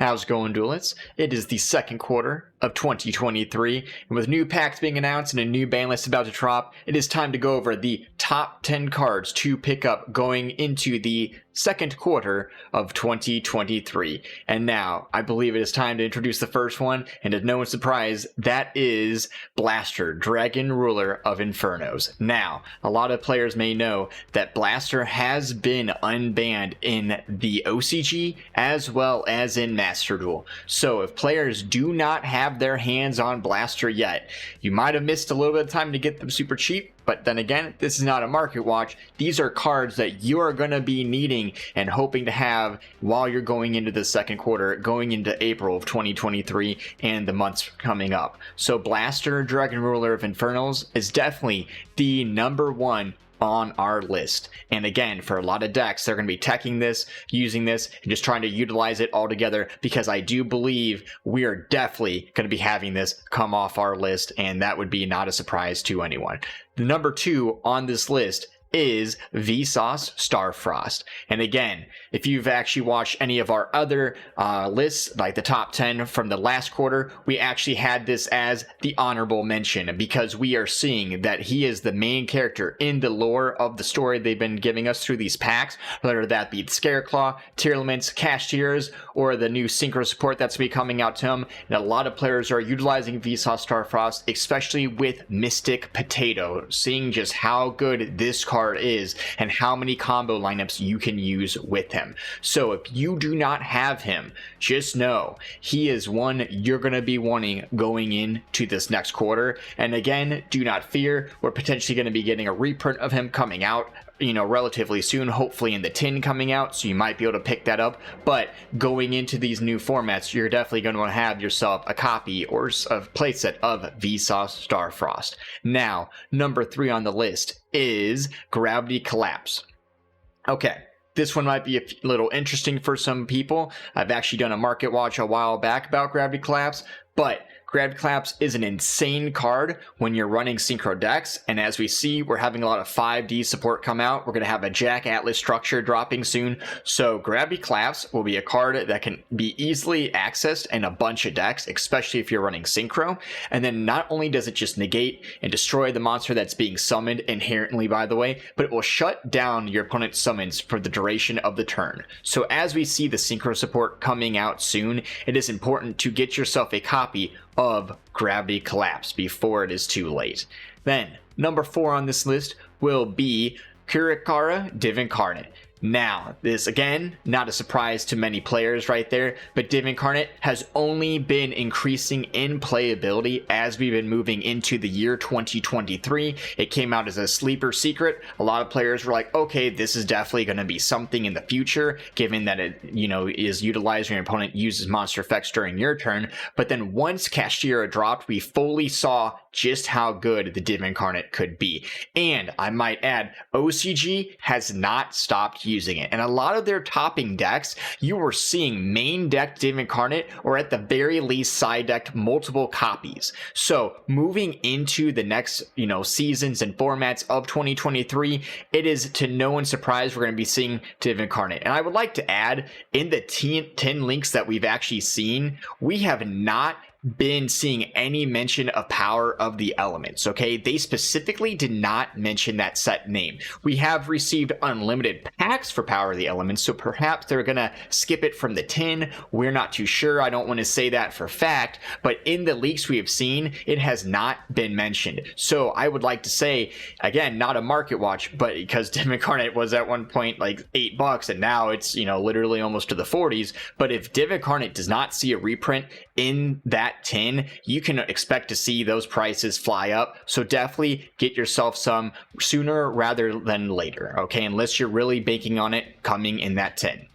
How's it going, duelists? It is the second quarter of 2023, and with new packs being announced and a new ban list about to drop, it is time to go over the top 10 cards to pick up going into the second quarter of 2023. And now, I believe it is time to introduce the first one, and to no one's surprise, that is Blaster, Dragon Ruler of Infernos. Now, a lot of players may know that Blaster has been unbanned in the OCG as well as in Master Duel. So if players do not have their hands on Blaster yet, you might have missed a little bit of time to get them super cheap. But then again, this is not a market watch. These are cards that you are going to be needing and hoping to have while you're going into the second quarter, going into April of 2023 and the months coming up. So Blaster, Dragon Ruler of Infernos is definitely the number one on our list. And again, for a lot of decks, they're going to be teching this, using this, and just trying to utilize it all together, because I do believe we are definitely going to be having this come off our list, and that would be not a surprise to anyone. The number two on this list is Vsauce STARFROST. And again, if you've actually watched any of our other lists, like the top 10 from the last quarter, we actually had this as the honorable mention, because we are seeing that he is the main character in the lore of the story they've been giving us through these packs, whether that be the Scareclaw, Tearlaments, Cashiers, or the new Synchro support that's going to be coming out to him. And a lot of players are utilizing Vsauce STARFROST, especially with Mystic Potato, seeing just how good this card is and how many combo lineups you can use with him. So if you do not have him, just know he is one you're going to be wanting going into this next quarter. And again, do not fear, we're potentially going to be getting a reprint of him coming out, you know, relatively soon, hopefully in the tin coming out, so you might be able to pick that up. But going into these new formats, you're definitely going to want to have yourself a copy or a playset of Vsauce STARFROST. Now, number three on the list is Gravity Collapse. Okay, this one might be a little interesting for some people. I've actually done a market watch a while back about Gravity Collapse, but Gravity Collapse is an insane card when you're running Synchro decks, and as we see, we're having a lot of 5D support come out. We're going to have a Jack Atlas structure dropping soon, so Gravity Collapse will be a card that can be easily accessed in a bunch of decks, especially if you're running Synchro. And then not only does it just negate and destroy the monster that's being summoned inherently, by the way, but it will shut down your opponent's summons for the duration of the turn. So as we see the Synchro support coming out soon, it is important to get yourself a copy of Gravity Collapse before it is too late. Then, number four on this list will be KURIKARA DIVINCARNATE. Now, this again, not a surprise to many players right there, but DIVINCARNATE has only been increasing in playability as we've been moving into the year 2023. It came out as a sleeper secret. A lot of players were like, okay, this is definitely going to be something in the future, given that it, you know, is utilized when your opponent uses monster effects during your turn. But then once Cashier dropped, we fully saw just how good the DIVINCARNATE could be. And I might add, OCG has not stopped using it. And a lot of their topping decks, you were seeing main deck DIVINCARNATE, or at the very least side decked multiple copies. So moving into the next, you know, seasons and formats of 2023, it is to no one's surprise we're going to be seeing DIVINCARNATE. And I would like to add, in the 10 links that we've actually seen, we have not been seeing any mention of Power of the Elements. Okay, they specifically did not mention that set name. We have received unlimited packs for Power of the Elements, so perhaps they're gonna skip it from the tin. We're not too sure. I don't want to say that for fact, but in the leaks we have seen, it has not been mentioned. So I would like to say, again, not a market watch, but because DIVINCARNATE was at one point like $8 and now it's, you know, literally almost to the 40s. But if DIVINCARNATE does not see a reprint in that tin, you can expect to see those prices fly up. So definitely get yourself some sooner rather than later, okay, unless you're really banking on it coming in that tin.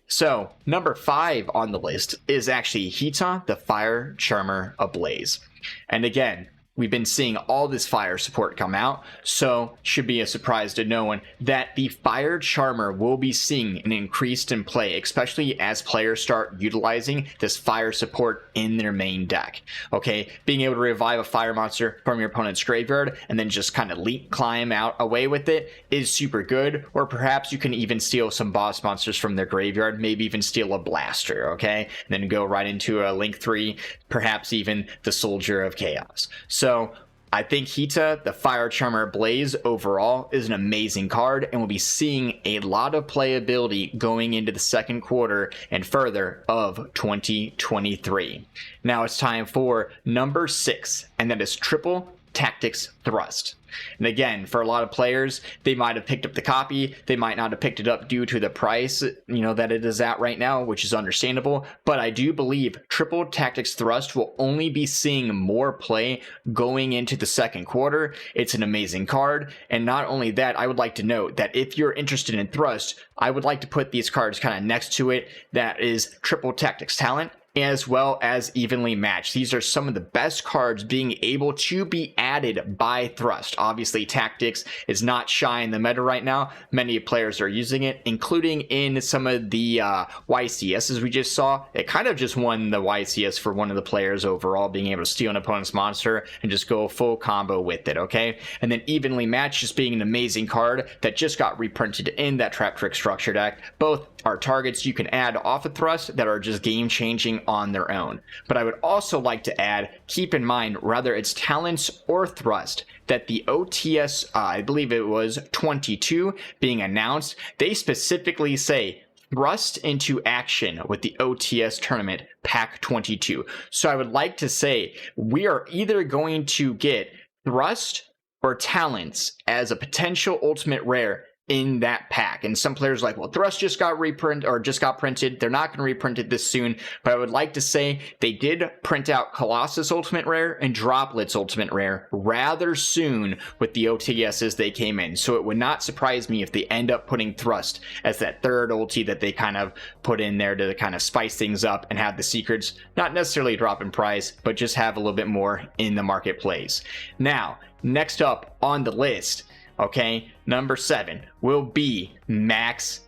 So number five on the list is actually HIITA, the Fire Charmer ABLAZE. And again, we've been seeing all this fire support come out, so should be a surprise to no one that the Fire Charmer will be seeing an increase in play, especially as players start utilizing this fire support in their main deck. Okay, being able to revive a fire monster from your opponent's graveyard and then just kind of leap climb out away with it is super good, or perhaps you can even steal some boss monsters from their graveyard, maybe even steal a blaster, okay, and then go right into a Link 3, perhaps even the Soldier of Chaos. So I think HIITA, the Fire Charmer Blaze, overall is an amazing card, and we'll be seeing a lot of playability going into the second quarter and further of 2023. Now it's time for number 6, and that is Triple Tactics Thrust. And again, for a lot of players, they might have picked up the copy, they might not have picked it up due to the price, that it is at right now, which is understandable, but I do believe Triple Tactics Thrust will only be seeing more play going into the second quarter. It's an amazing card, and not only that, I would like to note that if you're interested in Thrust, I would like to put these cards kind of next to it. That is Triple Tactics Talent, as well as Evenly Matched. These are some of the best cards being able to be added by Thrust. Obviously, Tactics is not shy in the meta right now. Many players are using it, including in some of the YCSs we just saw. It kind of just won the YCS for one of the players overall, being able to steal an opponent's monster and just go full combo with it, okay? And then Evenly Matched just being an amazing card that just got reprinted in that Trap Trick Structure deck. Both are targets you can add off of Thrust that are just game-changing on their own. But I would also like to add, keep in mind, whether it's Talents or Thrust, that the OTS, I believe it was 22 being announced, they specifically say Thrust into action with the OTS tournament pack 22. So I would like to say we are either going to get Thrust or Talents as a potential ultimate rare in that pack. And some players are like, well, Thrust just got printed. They're not going to reprint it this soon. But I would like to say they did print out Colossus Ultimate Rare and Droplets Ultimate Rare rather soon with the OTSs they came in. So it would not surprise me if they end up putting Thrust as that third ulti that they kind of put in there to kind of spice things up and have the secrets not necessarily drop in price, but just have a little bit more in the marketplace. Now, next up on the list, okay, number 7 will be MAXX.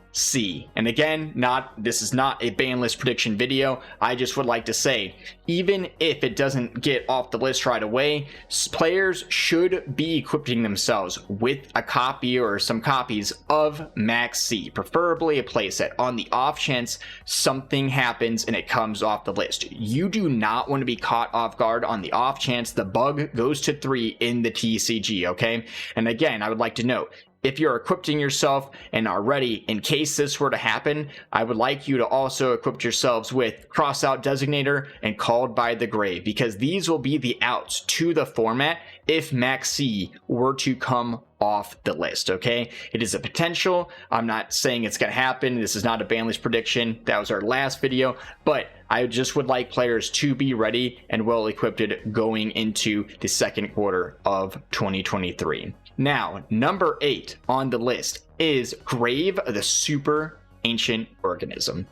And again, this is not a ban list prediction video. I just would like to say, even if it doesn't get off the list right away, players should be equipping themselves with a copy or some copies of MAXX, preferably a playset, on the off chance something happens and it comes off the list. You do not want to be caught off guard on the off chance the bug goes to 3 in the TCG, okay? And again, I would like to note, if you're equipping yourself and are ready in case this were to happen, I would like you to also equip yourselves with Crossout Designator and Called by the Grave, because these will be the outs to the format if MAXX were to come off the list, okay? It is a potential. I'm not saying it's going to happen. This is not a ban list prediction. That was our last video, but I just would like players to be ready and well equipped going into the second quarter of 2023. Now, number 8 on the list is Grave the Super Ancient Organism.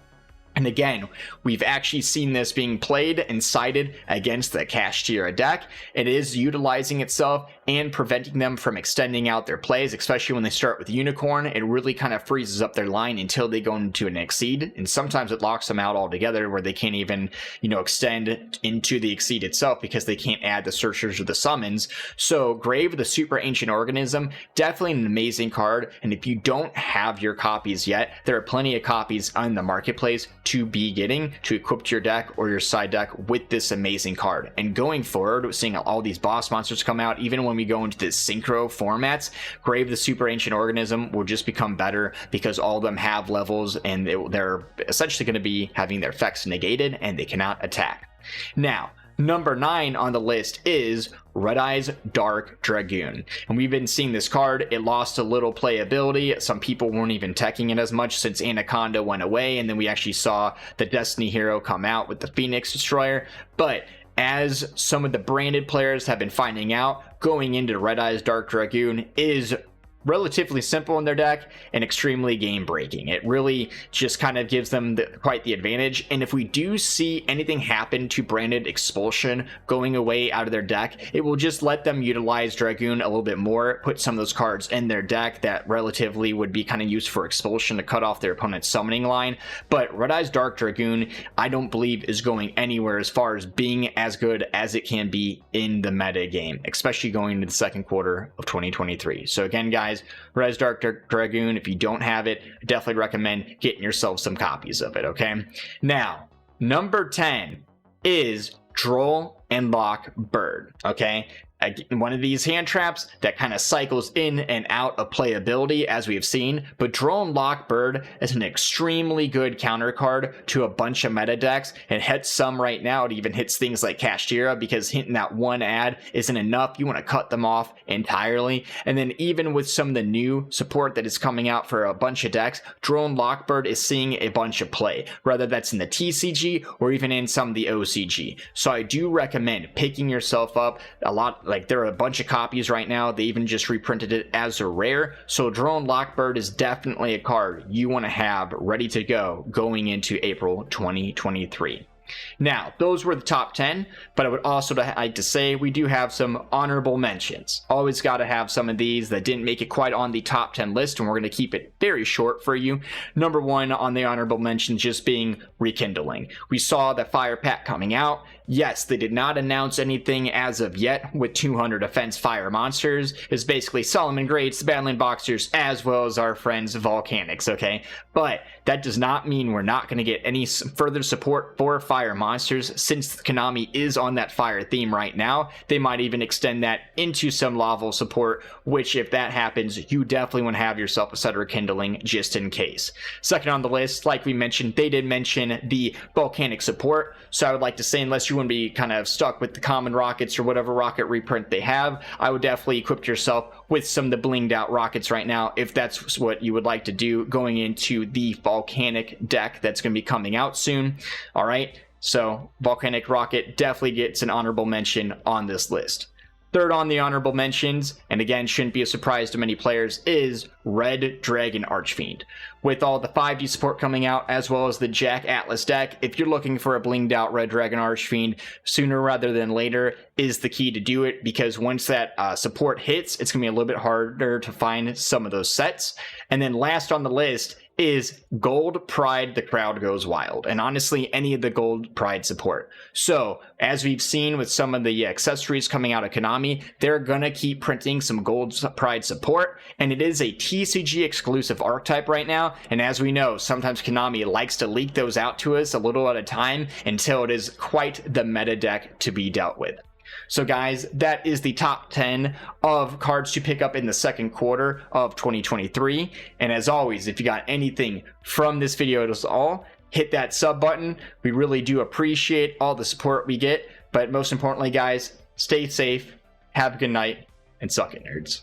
And again, we've actually seen this being played and sided against the Kashtira deck. It is utilizing itself and preventing them from extending out their plays, especially when they start with Unicorn. It really kind of freezes up their line until they go into an Exceed, and sometimes it locks them out altogether where they can't even, extend into the Exceed itself because they can't add the searchers or the summons. So Grave the Super Ancient Organism, definitely an amazing card, and if you don't have your copies yet, there are plenty of copies on the marketplace to be getting to equip your deck or your side deck with this amazing card. And going forward, we're seeing all these boss monsters come out. Even when we go into the synchro formats, Grave the Super Ancient Organism will just become better because all of them have levels and they're essentially going to be having their effects negated and they cannot attack. Now, number 9 on the list is Red Eyes Dark Dragoon. And we've been seeing this card. It lost a little playability. Some people weren't even teching it as much since Anaconda went away, and then we actually saw the Destiny hero come out with the Phoenix Destroyer. But as some of the branded players have been finding out, going into Red Eyes Dark Dragoon is relatively simple in their deck and extremely game breaking. It really just kind of gives them quite the advantage. And if we do see anything happen to branded expulsion going away out of their deck, it will just let them utilize Dragoon a little bit more, put some of those cards in their deck that relatively would be kind of used for expulsion to cut off their opponent's summoning line. But Red Eyes Dark Dragoon, I don't believe is going anywhere as far as being as good as it can be in the meta game, especially going into the second quarter of 2023. So again, guys, Red Eyes Dark Dragoon, if you don't have it, I definitely recommend getting yourself some copies of it, okay? Now, number 10 is Droll and Lock Bird, okay? One of these hand traps that kind of cycles in and out of playability, as we have seen, but Droll and Lock Bird is an extremely good counter card to a bunch of meta decks. It hits some right now. It even hits things like Kashtira, because hitting that one ad isn't enough. You want to cut them off entirely. And then even with some of the new support that is coming out for a bunch of decks, Droll and Lock Bird is seeing a bunch of play, whether that's in the TCG or even in some of the OCG. So I do recommend picking yourself up a lot. Like, there are a bunch of copies right now. They even just reprinted it as a rare. So Droll and Lock Bird is definitely a card you want to have ready to go going into April 2023. Now, those were the top 10, but I would also like to say we do have some honorable mentions. Always got to have some of these that didn't make it quite on the top 10 list, and we're going to keep it very short for you. Number 1 on the honorable mentions just being Rekindling. We saw the Fire Pack coming out. Yes, they did not announce anything as of yet with 200 defense fire monsters. It's basically Solomon Greats, the Battling Boxers, as well as our friends Volcanics, okay? But that does not mean we're not going to get any further support for fire monsters, since Konami is on that fire theme right now. They might even extend that into some lava support, which if that happens, you definitely want to have yourself a set of Rekindling just in case. Second on the list, like we mentioned, they did mention the volcanic support. So I would like to say, unless you want to be kind of stuck with the common rockets or whatever rocket reprint they have, I would definitely equip yourself with some of the blinged out rockets right now, if that's what you would like to do going into the volcanic deck that's going to be coming out soon. All right, so volcanic rocket definitely gets an honorable mention on this list. Third on the honorable mentions, and again shouldn't be a surprise to many players, is Red Dragon Archfiend. With all the 5D support coming out, as well as the Jack Atlas deck, if you're looking for a blinged out Red Dragon Archfiend, sooner rather than later is the key to do it, because once that support hits, it's going to be a little bit harder to find some of those sets. And then last on the list is Gold Pride The Crowd Goes Wild, and honestly any of the Gold Pride support. So as we've seen with some of the accessories coming out of Konami, they're gonna keep printing some Gold Pride support, and it is a TCG exclusive archetype right now. And as we know, sometimes Konami likes to leak those out to us a little at a time until it is quite the meta deck to be dealt with. So guys, that is the top 10 of cards to pick up in the second quarter of 2023. And as always, if you got anything from this video at all, hit that sub button. We really do appreciate all the support we get. But most importantly, guys, stay safe, have a good night, and suck it, nerds.